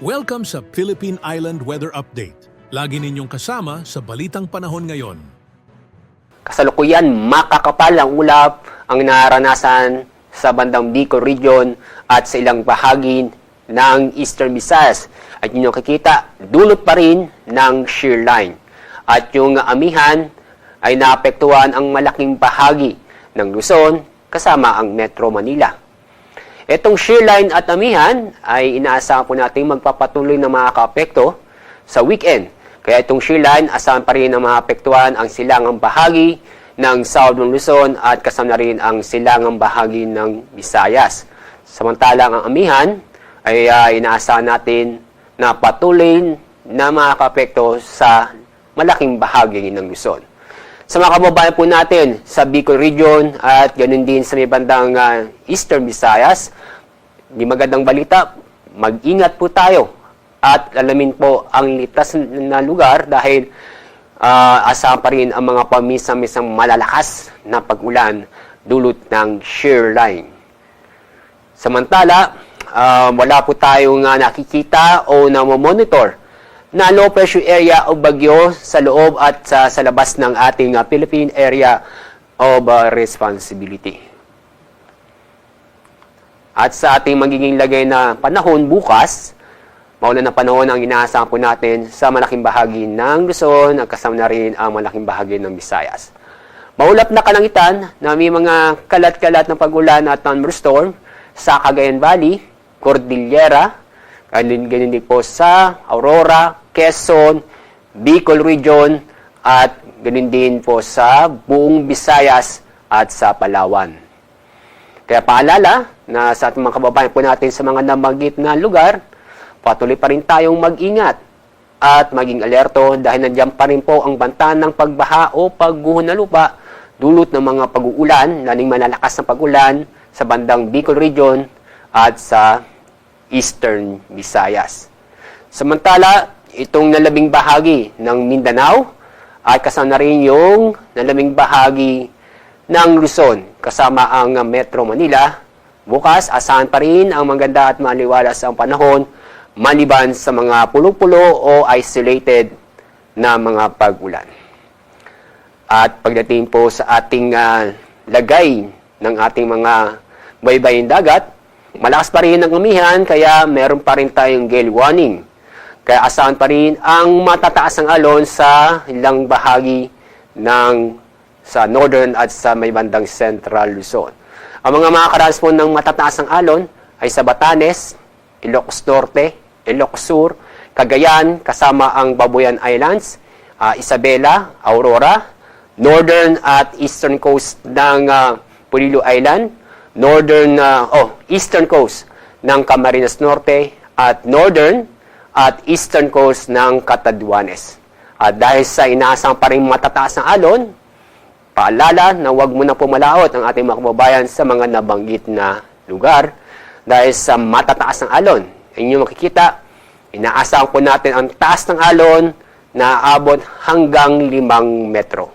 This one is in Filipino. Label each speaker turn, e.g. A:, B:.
A: Welcome sa Philippine Island Weather Update. Lagi ninyong kasama sa Balitang Panahon ngayon.
B: Kasalukuyan, makakapal ang ulap ang naranasan sa bandang Bicol Region at sa ilang bahagi ng Eastern Visayas. At yun yung nakikita, dulot pa rin ng shear line. At yung amihan ay naapektuhan ang malaking bahagi ng Luzon kasama ang Metro Manila. Itong shear line at amihan ay inaasahan po natin magpapatuloy na makaka-apekto sa weekend. Kaya itong shear line, asahan pa rin na maapektuhan ang silangang bahagi ng South ng Luzon at kasama na rin ang silangang bahagi ng Visayas. Samantalang ang amihan ay inaasahan natin na patuloy na makaka-apekto sa malaking bahagi ng Luzon. Sa mga kababayan po natin sa Bicol Region at ganoon din sa may bandang Eastern Visayas, di magandang balita, mag-ingat po tayo at alamin po ang litas na lugar dahil asahan pa rin ang mga pamisa-misang malalakas na pag-ulan dulot ng shear line. Samantala, wala po tayong nakikita o namomonitor na low pressure area o bagyo sa loob at sa labas ng ating Philippine Area of Responsibility. At sa ating magiging lagay na panahon bukas, maulan na panahon ang inaasahan po natin sa malaking bahagi ng Luzon at kasama na rin ang malaking bahagi ng Visayas. Maulap na kalangitan na may mga kalat-kalat na pag-ulan at thunderstorm sa Cagayan Valley, Cordillera, ganun din po sa Aurora, Quezon, Bicol Region, at ganun din po sa buong Visayas at sa Palawan. Kaya paalala na sa ating mga kababayan po natin sa mga nabanggit na lugar, patuloy pa rin tayong mag-ingat at maging alerto dahil nandiyan pa rin po ang banta ng pagbaha o pagguho ng lupa dulot ng mga pag-uulan, laling malalakas na pag-ulan sa bandang Bicol Region at sa Eastern Visayas. Samantala, itong nalabing bahagi ng Mindanao ay kasama na rin yung nalabing bahagi ng Luzon kasama ang Metro Manila. Bukas, asahan pa rin ang maganda at maliwalas ang panahon maliban sa mga pulo-pulo o isolated na mga pag-ulan. At pagdating po sa ating lagay ng ating mga baybayin dagat, malakas pa rin ang amihan, kaya meron pa rin tayong gale warning. Kaya asahan pa rin ang matataas ng alon sa ilang bahagi sa northern at sa may bandang central Luzon. Ang mga makakaranas po ng matataas ng alon ay sa Batanes, Ilocos Norte, Ilocos Sur, Cagayan, kasama ang Babuyan Islands, Isabela, Aurora, northern at eastern coast ng Polillo Island, eastern coast ng Camarines Norte at northern at eastern coast ng Catanduanes. At dahil sa inaasang pa rin matataas na alon, paalala na huwag muna pumalaot ang ating mga kababayan sa mga nabanggit na lugar dahil sa matataas ng alon. Inyong makikita, inaasahan po natin ang taas ng alon na aabot hanggang 5 metro.